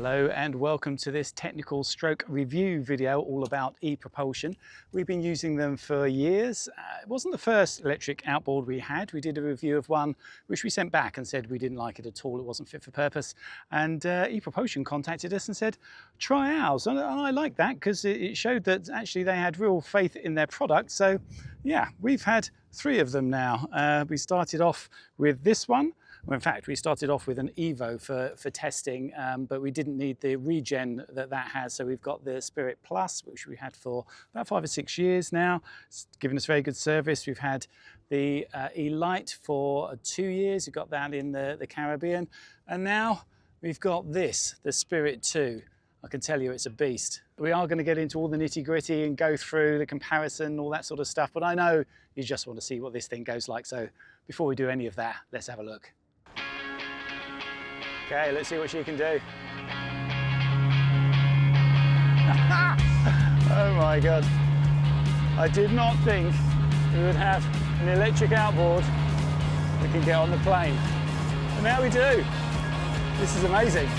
Hello and welcome to this technical stroke review video all about ePropulsion. We've been using them for years. It wasn't the first electric outboard we had. We did a review of one which we sent back and said we didn't like it at all. It wasn't fit for purpose. And ePropulsion contacted us and said, try ours. And I like that because it showed that actually they had real faith in their product. So yeah, we've had 3 of them now. We started off with this one. Well, in fact, we started off with an Evo for testing, but we didn't need the regen that has. So we've got the Spirit Plus, which we had for about 5 or 6 years now. It's given us very good service. We've had the E-Lite for 2 years. We've got that in the Caribbean. And now we've got this, the Spirit 2. I can tell you it's a beast. We are going to get into all the nitty gritty and go through the comparison, all that sort of stuff. But I know you just want to see what this thing goes like. So before we do any of that, let's have a look. Okay, let's see what she can do. Oh my God. I did not think we would have an electric outboard we can get on the plane. And now we do. This is amazing.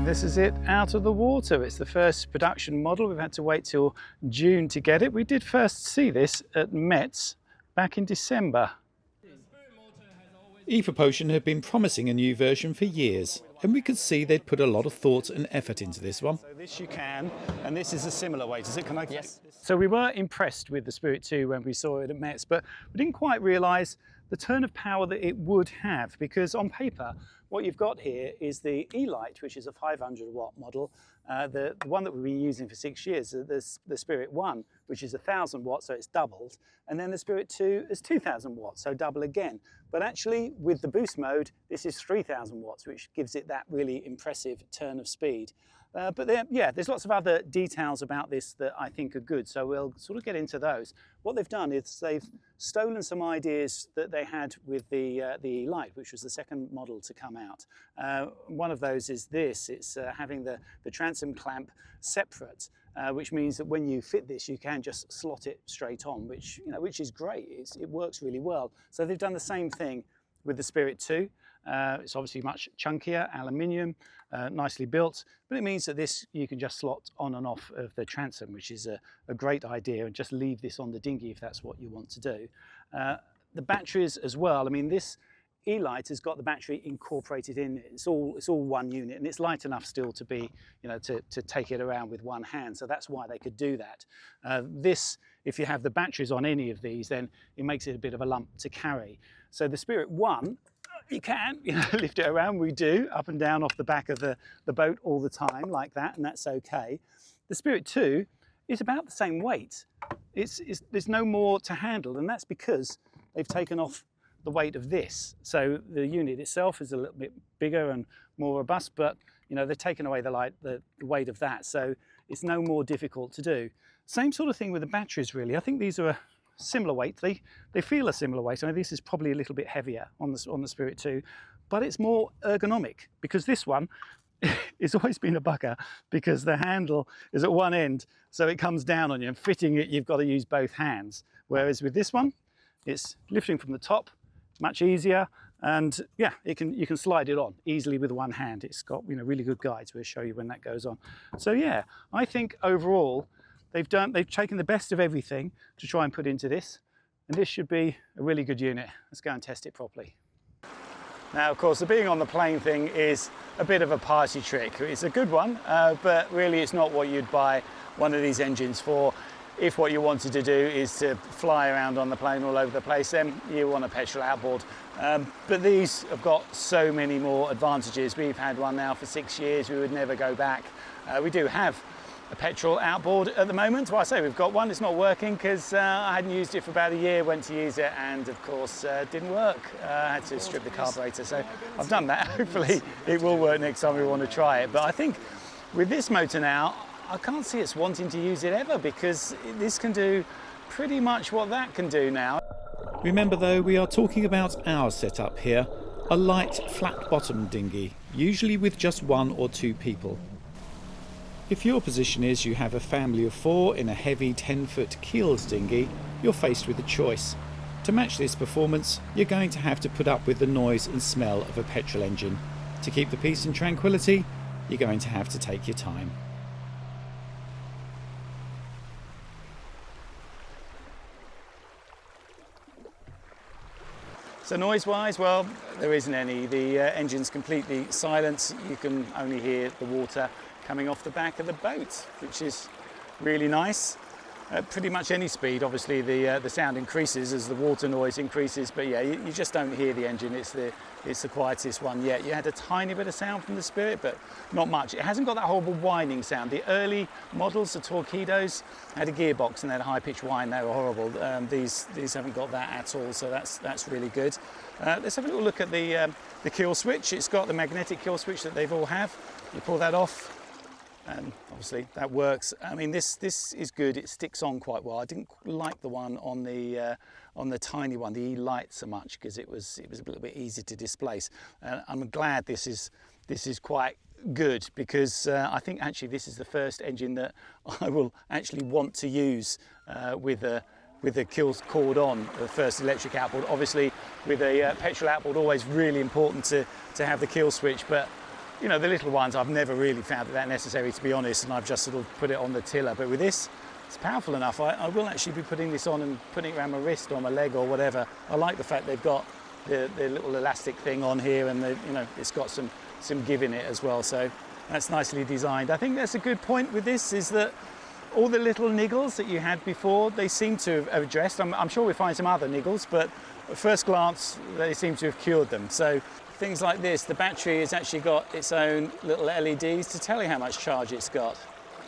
This is it out of the water. It's the first production model. We've had to wait till June to get it. We did first see this at Metz back in December. ePropulsion have been promising a new version for years, and we could see they'd put a lot of thought and effort into this one. So this you can, and this is a similar weight. Is it? Can I? Yes. So we were impressed with the Spirit 2 when we saw it at Metz, but we didn't quite realise the turn of power that it would have, because on paper what you've got here is the E-Lite, which is a 500 watt model, the one that we've been using for 6 years, the Spirit 1, which is 1000 watts, so it's doubled, and then the Spirit 2 is 2000 watts, so double again. But actually with the boost mode, this is 3000 watts, which gives it that really impressive turn of speed. But there's lots of other details about this that I think are good, so we'll sort of get into those. What they've done is they've stolen some ideas that they had with the E-Lite, which was the second model to come out. One of those is this. It's having the transom clamp separate, which means that when you fit this, you can just slot it straight on, which is great. It works really well. So they've done the same thing with the Spirit 2. It's obviously much chunkier, aluminium, nicely built, but it means that this you can just slot on and off of the transom, which is a great idea, and just leave this on the dinghy if that's what you want to do. The batteries as well, I mean, this E-Lite has got the battery incorporated in it. It's all one unit, and it's light enough still to be, to take it around with one hand. So that's why they could do that. This, if you have the batteries on any of these, then it makes it a bit of a lump to carry. So the Spirit 1, you can lift it around. We do, up and down off the back of the boat all the time like that, and that's okay. The Spirit 2 is about the same weight. There's no more to handle, and that's because they've taken off the weight of this. So the unit itself is a little bit bigger and more robust, but they've taken away the weight of that, so it's no more difficult to do. Same sort of thing with the batteries, really. I think these are a similar weight. They feel a similar weight. I mean, this is probably a little bit heavier on the Spirit 2, but it's more ergonomic, because this one it's always been a bugger because the handle is at one end, so it comes down on you, and fitting it you've got to use both hands. Whereas with this one, it's lifting from the top, much easier, and yeah, you can slide it on easily with one hand. It's got really good guides. We'll show you when that goes on. So yeah, I think overall they've taken the best of everything to try and put into this, and this should be a really good unit. Let's go and test it properly. Now, of course, the being on the plane thing is a bit of a party trick. It's a good one, but really it's not what you'd buy one of these engines for. If what you wanted to do is to fly around on the plane all over the place, then you want a petrol outboard. But these have got so many more advantages. We've had one now for 6 years. We would never go back. We do have a petrol outboard at the moment. Well, I say we've got one. It's not working because I hadn't used it for about a year, went to use it, and of course didn't work. I had to strip the carburetor, so I've done that. Hopefully it will work next time we want to try it. But I think with this motor now, I can't see us wanting to use it ever, because this can do pretty much what that can do now. Remember though, we are talking about our setup here, a light flat-bottomed dinghy, usually with just 1 or 2 people. If your position is you have a family of 4 in a heavy 10-foot keeled dinghy, you're faced with a choice. To match this performance, you're going to have to put up with the noise and smell of a petrol engine. To keep the peace and tranquility, you're going to have to take your time. So noise-wise, well, there isn't any. The engine's completely silent. You can only hear the water coming off the back of the boat, which is really nice. At pretty much any speed, obviously the sound increases as the water noise increases, but yeah, you just don't hear the engine. It's the quietest one yet. You had a tiny bit of sound from the Spirit, but not much. It hasn't got that horrible whining sound. The early models, the Torpedoes, had a gearbox and they had a high-pitched whine. They were horrible. These haven't got that at all, so that's really good. Let's have a little look at the kill switch. It's got the magnetic kill switch that they've all have. You pull that off, and obviously that works. I mean, this is good. It sticks on quite well. I didn't like the one on the tiny one, the E-Lite, so much because it was a little bit easy to displace. I'm glad this is quite good because I think actually this is the first engine that I will actually want to use with a kill cord on, the first electric outboard. Obviously, with a petrol outboard, always really important to have the kill switch, but you know, the little ones, I've never really found that necessary, to be honest, and I've just sort of put it on the tiller. But with this, it's powerful enough. I will actually be putting this on and putting it around my wrist or my leg or whatever. I like the fact they've got the little elastic thing on here, and you know, it's got some give in it as well. So that's nicely designed. I think that's a good point with this, is that all the little niggles that you had before, they seem to have addressed. I'm sure we'll find some other niggles, but at first glance, they seem to have cured them. So things like this, the battery has actually got its own little LEDs to tell you how much charge it's got.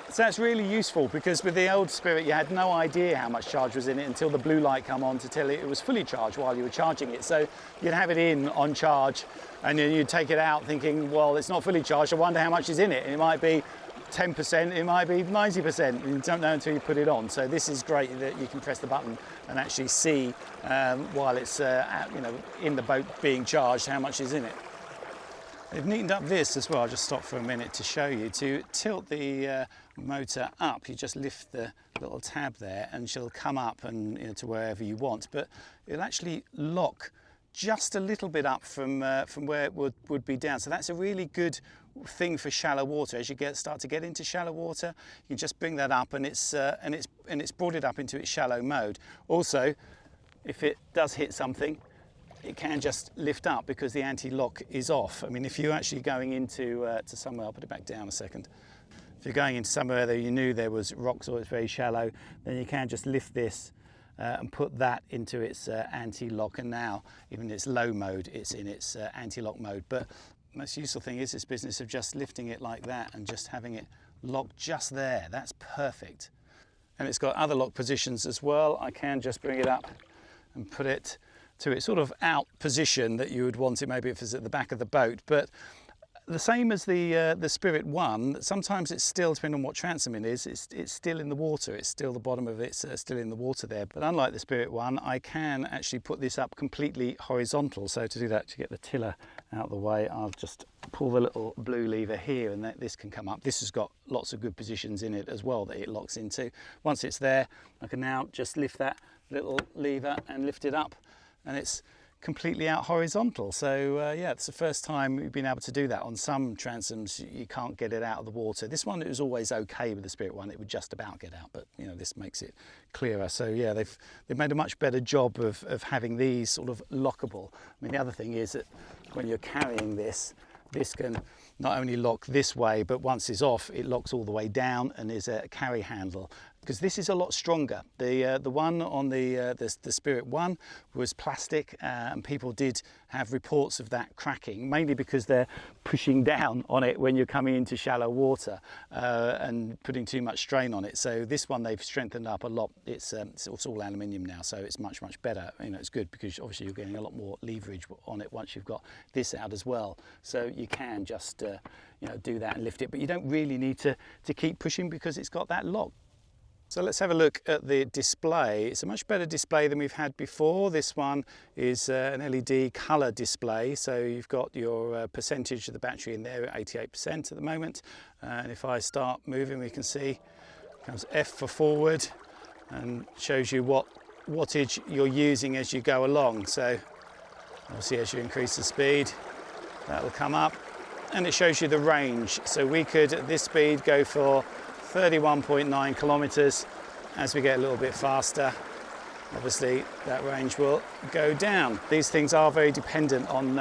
So that's really useful, because with the old Spirit you had no idea how much charge was in it until the blue light come on to tell you it was fully charged while you were charging it. So you'd have it in on charge and then you'd take it out thinking, well, it's not fully charged, I wonder how much is in it. And it might be 10%, it might be 90%, and you don't know until you put it on. So this is great that you can press the button and actually see while it's you know, in the boat being charged how much is in it. They've neatened up this as well. I'll just stop for a minute to show you. To tilt the motor up, you just lift the little tab there and she'll come up and, you know, to wherever you want, but it'll actually lock just a little bit up from where it would be down. So that's a really good thing for shallow water. As you start to get into shallow water, you just bring that up and it's brought it up into its shallow mode. Also, if it does hit something, it can just lift up because the anti-lock is off. I mean, if you're actually going into to somewhere, I'll put it back down a second. If you're going into somewhere that you knew there was rocks or it's very shallow, then you can just lift this and put that into its anti-lock, and now even its low mode, it's in its anti-lock mode. But the most useful thing is this business of just lifting it like that and just having it locked just there. That's perfect. And it's got other lock positions as well. I can just bring it up and put it to its sort of out position that you would want it, maybe if it's at the back of the boat. But the same as the Spirit 1, sometimes it's still, depending on what transom it is, it's still in the water. It's still, the bottom of it's still in the water there. But unlike the Spirit 1, I can actually put this up completely horizontal. So to do that, to get the tiller out of the way, I'll just pull the little blue lever here and this can come up. This has got lots of good positions in it as well that it locks into. Once it's there, I can now just lift that little lever and lift it up, and it's completely out horizontal. So yeah, it's the first time we've been able to do that. On some transoms you can't get it out of the water. This one, it was always okay with the Spirit 1, it would just about get out, but you know, this makes it clearer. So yeah, they've made a much better job of having these sort of lockable. I mean, the other thing is that when you're carrying this can not only lock this way, but once it's off, it locks all the way down and is a carry handle, because this is a lot stronger. The one on the Spirit 1 was plastic, and people did have reports of that cracking, mainly because they're pushing down on it when you're coming into shallow water and putting too much strain on it. So this one they've strengthened up a lot. It's all aluminium now, so it's much better. You know, it's good because obviously you're getting a lot more leverage on it once you've got this out as well. So you can just you know, do that and lift it, but you don't really need to keep pushing because it's got that lock. So let's have a look at the display. It's a much better display than we've had before. This one is an LED colour display, so you've got your percentage of the battery in there at 88% at the moment. And if I start moving, we can see comes F for forward and shows you what wattage you're using as you go along. So obviously as you increase the speed, that will come up, and it shows you the range. So we could at this speed go for 31.9 kilometers. As we get a little bit faster, obviously that range will go down. These things are very dependent on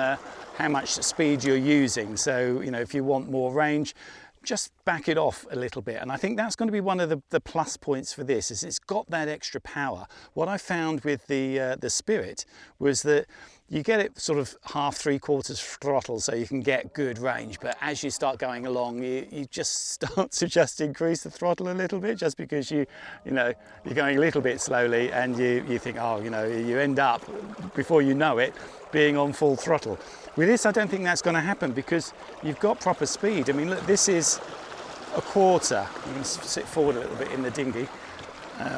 how much speed you're using. So, you know, if you want more range, just back it off a little bit. And I think that's going to be one of the plus points for this, is it's got that extra power. What I found with the Spirit was that you get it sort of half, 3/4 throttle, so you can get good range. But as you start going along, you just start to just increase the throttle a little bit, just because you're going a little bit slowly, and you think, oh, you know, you end up, before you know it, being on full throttle. With this, I don't think that's going to happen, because you've got proper speed. I mean, look, this is a quarter. I'm going to sit forward a little bit in the dinghy.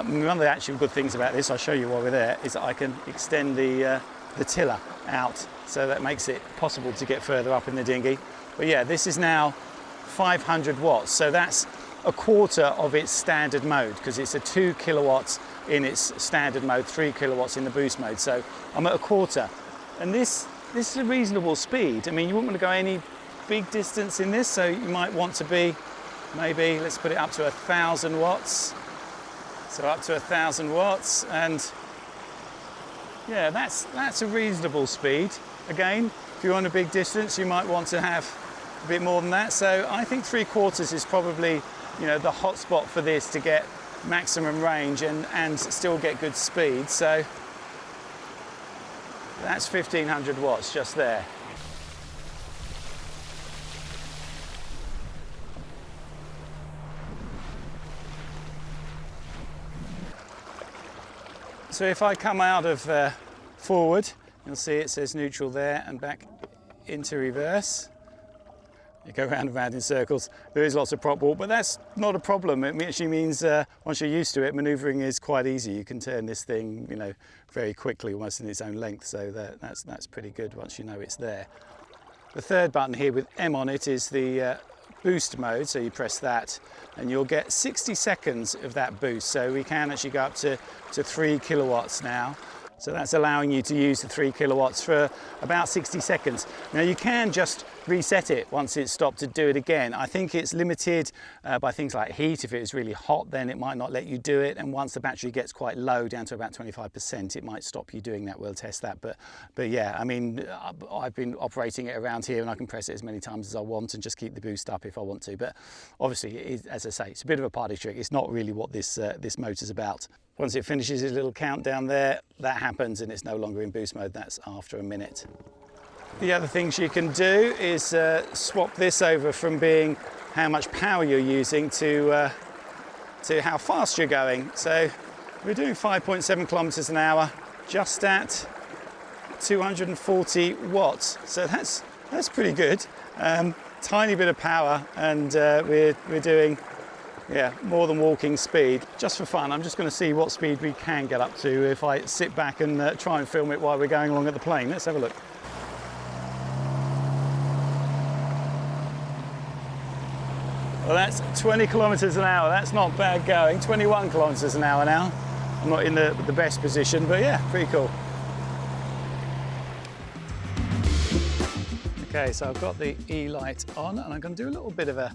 One of the actual good things about this, I'll show you while we're there, is that I can extend the tiller out, so that makes it possible to get further up in the dinghy. But yeah, this is now 500 watts, so that's a quarter of its standard mode, because it's a 2 kilowatts in its standard mode, 3 kilowatts in the boost mode. So I'm at a quarter, and this is a reasonable speed. I mean, you wouldn't want to go any big distance in this, so you might want to be, maybe, let's put it up to 1,000 watts. So up to 1,000 watts, and yeah, that's a reasonable speed. Again, if you're on a big distance, you might want to have a bit more than that. So I think 3/4 is probably, you know, the hot spot for this, to get maximum range and still get good speed. So that's 1,500 watts just there. So if I come out of forward, you'll see it says neutral there, and back into reverse. You go round and round in circles. There is lots of prop walk, but that's not a problem. It actually means once you're used to it, manoeuvring is quite easy. You can turn this thing, you know, very quickly, almost in its own length. So that's pretty good once you know it's there. The third button here with M on it is the boost mode. So you press that, and you'll get 60 seconds of that boost. So we can actually go up to 3 kilowatts now. So that's allowing you to use the 3 kilowatts for about 60 seconds. Now you can just reset it once it's stopped to do it again. I think it's limited by things like heat. If it was really hot, then it might not let you do it. And once the battery gets quite low, down to about 25%, it might stop you doing that. We'll test that. But yeah, I mean, I've been operating it around here, and I can press it as many times as I want and just keep the boost up if I want to. But obviously, it is, as I say, it's a bit of a party trick. It's not really what this motor's about. Once it finishes its little countdown there, that happens, and it's no longer in boost mode. That's after a minute. The other things you can do is swap this over from being how much power you're using to how fast you're going. So we're doing 5.7 kilometers an hour, just at 240 watts. So that's pretty good. Tiny bit of power, and we're doing, yeah, more than walking speed. Just for fun, I'm just going to see what speed we can get up to if I sit back and try and film it while we're going along at the plane. Let's have a look. Well, that's 20 kilometers an hour. That's not bad going. 21 kilometers an hour now. I'm not in the best position, but yeah, pretty cool. Okay, so I've got the E-light on, and I'm going to do a little bit of a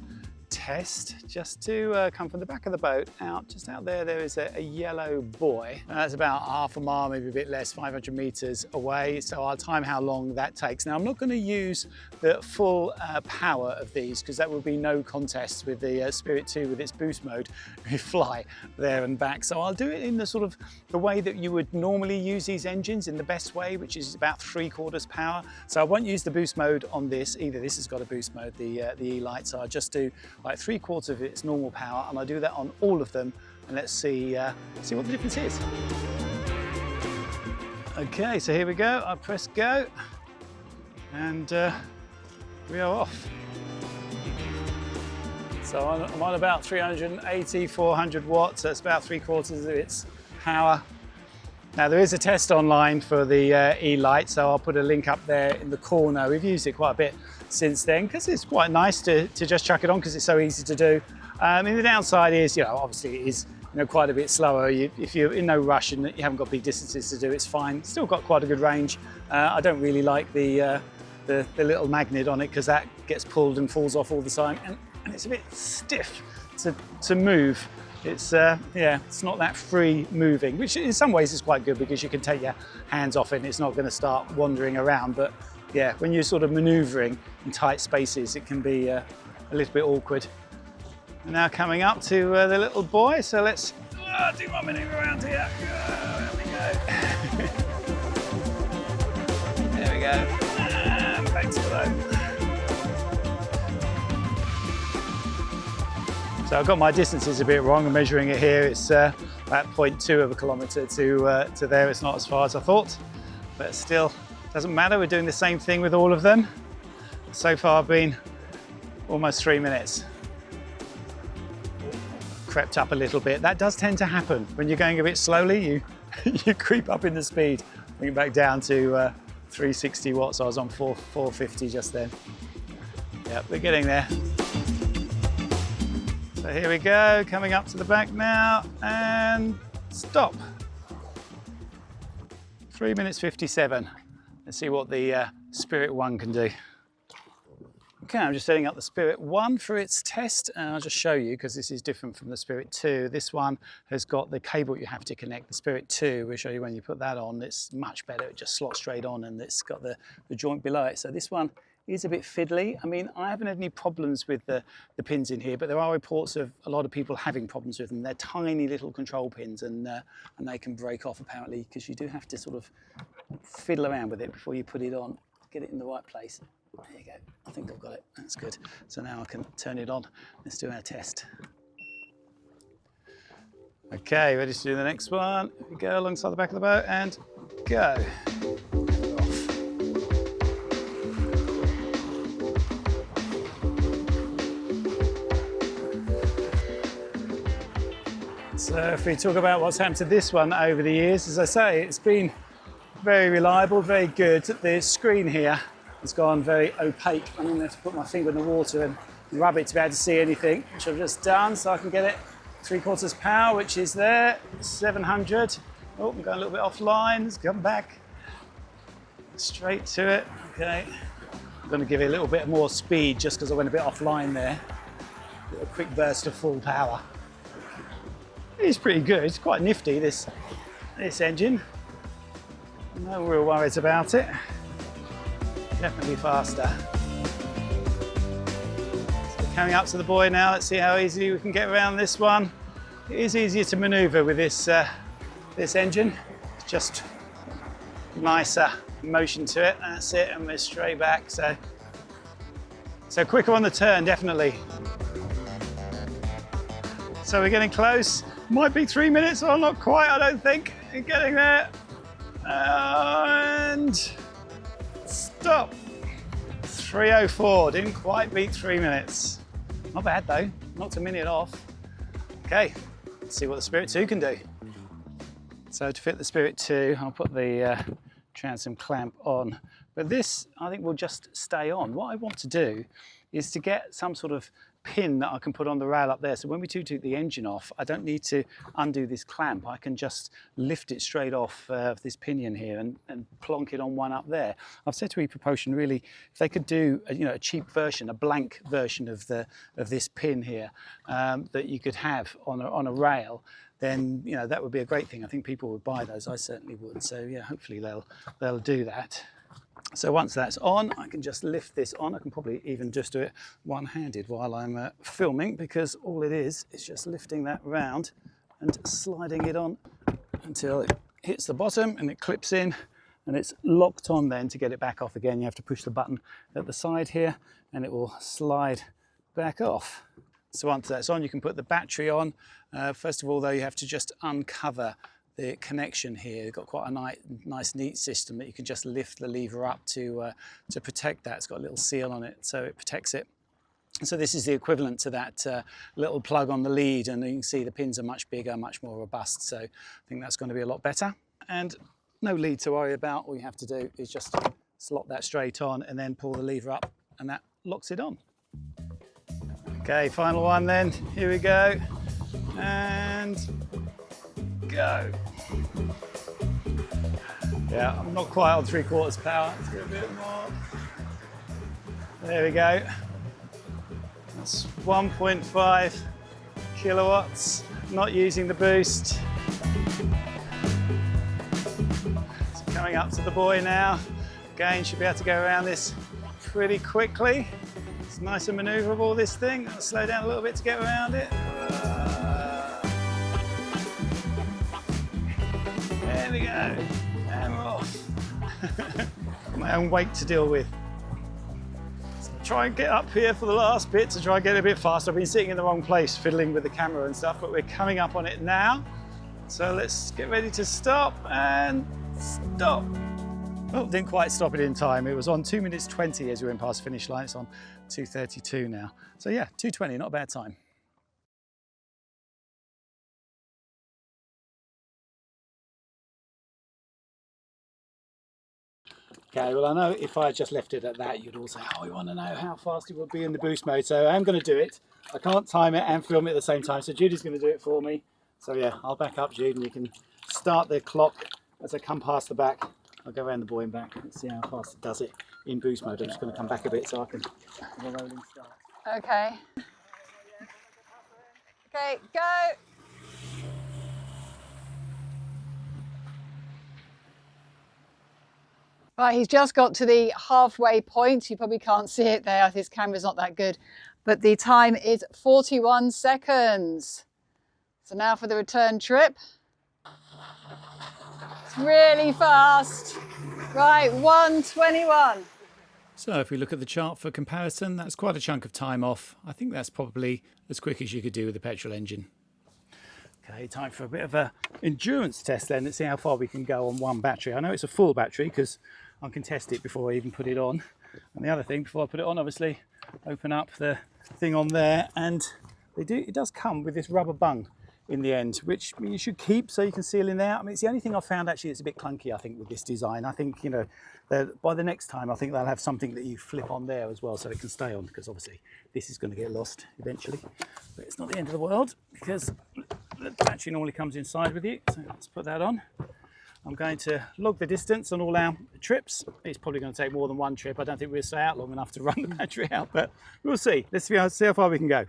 test just to come from the back of the boat out. Just out there, there is a yellow buoy. That's about half a mile, maybe a bit less, 500 meters away. So I'll time how long that takes. Now, I'm not going to use the full power of these, because that would be no contest with the Spirit 2 with its boost mode. We fly there and back. So I'll do it in the sort of the way that you would normally use these engines, in the best way, which is about 3/4 power. So I won't use the boost mode on this either. This has got a boost mode, the E-light. So I'll just do like 3/4 of its normal power, and I do that on all of them, and let's see what the difference is. Okay, so here we go. I press go, and we are off. So I'm on about 380, 400 watts. That's about 3/4 of its power. Now there is a test online for the E-light, so I'll put a link up there in the corner. We've used it quite a bit since then, because it's quite nice to just chuck it on, because it's so easy to do. I mean, the downside is, you know, obviously it is quite a bit slower. If you're in no rush and you haven't got big distances to do, it's fine. Still got quite a good range. I don't really like the little magnet on it because that gets pulled and falls off all the time, and it's a bit stiff to move. It's it's not that free moving, which in some ways is quite good because you can take your hands off it and it's not going to start wandering around. But yeah, when you're sort of manoeuvring in tight spaces, it can be a little bit awkward. We're now coming up to the little boy, so let's do my manoeuvre around here. There we go. There we go. And back to below. So I've got my distances a bit wrong. I'm measuring it here. It's about 0.2 of a kilometre to there. It's not as far as I thought, but still doesn't matter. We're doing the same thing with all of them. So far I've been almost 3 minutes. Crept up a little bit. That does tend to happen when you're going a bit slowly. You creep up in the speed. Bring it back down to 360 watts. I was on 450 just then. Yeah, we're getting there. So here we go, coming up to the back now, and stop. 3 minutes 57. Let's see what the Spirit 1 can do. Okay, I'm just setting up the Spirit 1 for its test, and I'll just show you because this is different from the Spirit 2. This one has got the cable you have to connect. The Spirit 2, we'll show you when you put that on, it's much better. It just slots straight on and it's got the joint below it. So this one is a bit fiddly. I mean, I haven't had any problems with the pins in here, but there are reports of a lot of people having problems with them. They're tiny little control pins and they can break off apparently because you do have to sort of fiddle around with it before you put it on, get it in the right place. There you go. I think I've got it. That's good. So now I can turn it on. Let's do our test. Okay, ready to do the next one. Here we go alongside the back of the boat and go. So if we talk about what's happened to this one over the years, as I say, it's been very reliable, very good. The screen here has gone very opaque. I'm going to have to put my finger in the water and rub it to be able to see anything, which I've just done, so I can get it 3/4 power, which is there, 700. Oh, I'm going a little bit offline. Let's come back straight to it. Okay, I'm going to give it a little bit more speed just because I went a bit offline there. A quick burst of full power. It's pretty good. It's quite nifty, this engine. No real worries about it. Definitely faster. So coming up to the buoy now. Let's see how easy we can get around this one. It is easier to manoeuvre with this engine. It's just nicer motion to it. That's it, and we're straight back. So quicker on the turn, definitely. So we're getting close. Might be 3 minutes, or not quite, I don't think. We're getting there. And stop. 3:04, didn't quite beat 3 minutes. Not bad though, knocked a minute off. Okay, let's see what the Spirit 2 can do. So to fit the Spirit 2, I'll put the transom clamp on. But this, I think, will just stay on. What I want to do is to get some sort of pin that I can put on the rail up there. So when we do take the engine off, I don't need to undo this clamp. I can just lift it straight off this pinion here and plonk it on one up there. I've said to ePropulsion, really, if they could do a cheap version, a blank version of this pin here that you could have on a rail, then that would be a great thing. I think people would buy those. I certainly would. So yeah, hopefully they'll do that. So once that's on, I can just lift this on. I can probably even just do it one-handed while I'm filming, because all it is just lifting that round and sliding it on until it hits the bottom and it clips in, and it's locked on. Then to get it back off again, you have to push the button at the side here and it will slide back off. So once that's on, you can put the battery on. First of all, though, you have to just uncover the connection here. You've got quite a nice neat system that you can just lift the lever up to protect that. It's got a little seal on it, so it protects it. So this is the equivalent to that little plug on the lead, and you can see the pins are much bigger, much more robust. So I think that's going to be a lot better. And no lead to worry about. All you have to do is just slot that straight on and then pull the lever up, and that locks it on. Okay, final one then. Here we go. and go. Yeah, I'm not quite on 3/4 power. Let's go a bit more. There we go. That's 1.5 kilowatts, not using the boost. So coming up to the buoy now. Again, should be able to go around this pretty quickly. It's nice and manoeuvrable, this thing. I'll slow down a little bit to get around it. There we go. And we're off. My own weight to deal with. So try and get up here for the last bit to try and get a bit faster. I've been sitting in the wrong place fiddling with the camera and stuff, but we're coming up on it now. So let's get ready to stop and stop. Oh, didn't quite stop it in time. It was on 2 minutes 20 as we went past the finish line. It's on 2:32 now. So yeah, 2:20, not a bad time. Okay, well I know if I just left it at that, you'd all say, oh, we want to know how fast it would be in the boost mode. So I'm going to do it. I can't time it and film it at the same time. So Judy's going to do it for me. So yeah, I'll back up, Jude, and you can start the clock as I come past the back. I'll go around the buoy and back. Let's see how fast it does it in boost mode. I'm just going to come back a bit so I can have a rolling start. Okay. Okay, go. Right, he's just got to the halfway point. You probably can't see it there. His camera's not that good. But the time is 41 seconds. So now for the return trip. It's really fast. Right, 1:21. So if we look at the chart for comparison, that's quite a chunk of time off. I think that's probably as quick as you could do with a petrol engine. Okay, time for a bit of a endurance test then. Let's see how far we can go on one battery. I know it's a full battery because I can test it before I even put it on. And the other thing, before I put it on, obviously, open up the thing on there, and it does come with this rubber bung in the end, which you should keep so you can seal in there. I mean, it's the only thing I've found actually that's a bit clunky, I think, with this design. I think, you know, by the next time, I think they'll have something that you flip on there as well so it can stay on, because obviously this is going to get lost eventually. But it's not the end of the world because the battery normally comes inside with you. So let's put that on. I'm going to log the distance on all our trips. It's probably going to take more than one trip. I don't think we'll stay out long enough to run the battery out, but we'll see. Let's see how far we can go.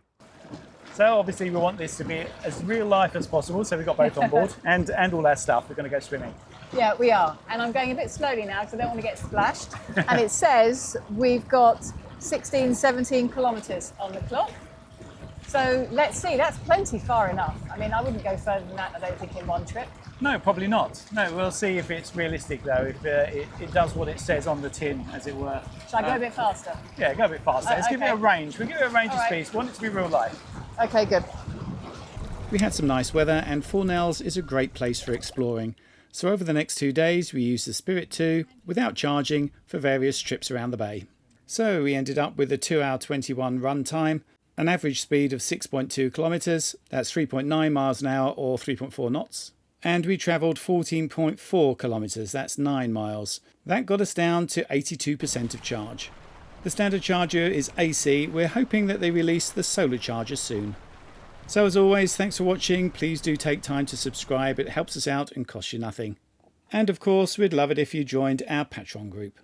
So obviously we want this to be as real life as possible. So we've got both on board and all our stuff. We're going to go swimming. Yeah, we are. And I'm going a bit slowly now because I don't want to get splashed. And it says we've got 16, 17 kilometres on the clock. So let's see, that's plenty far enough. I mean, I wouldn't go further than that, I don't think, in one trip. No, probably not. No, we'll see if it's realistic though, if it does what it says on the tin, as it were. Shall I go a bit faster? Yeah, go a bit faster. Let's give it a range. We'll give it a range of right. speeds. We want it to be real life. Okay, good. We had some nice weather, and Fornells is a great place for exploring. So over the next 2 days, we used the Spirit 2 without charging for various trips around the bay. So we ended up with a 2-hour 21 run time, an average speed of 6.2 kilometres, that's 3.9 miles an hour or 3.4 knots. And we travelled 14.4 kilometres, that's 9 miles. That got us down to 82% of charge. The standard charger is AC. We're hoping that they release the solar charger soon. So as always, thanks for watching. Please do take time to subscribe. It helps us out and costs you nothing. And of course, we'd love it if you joined our Patreon group.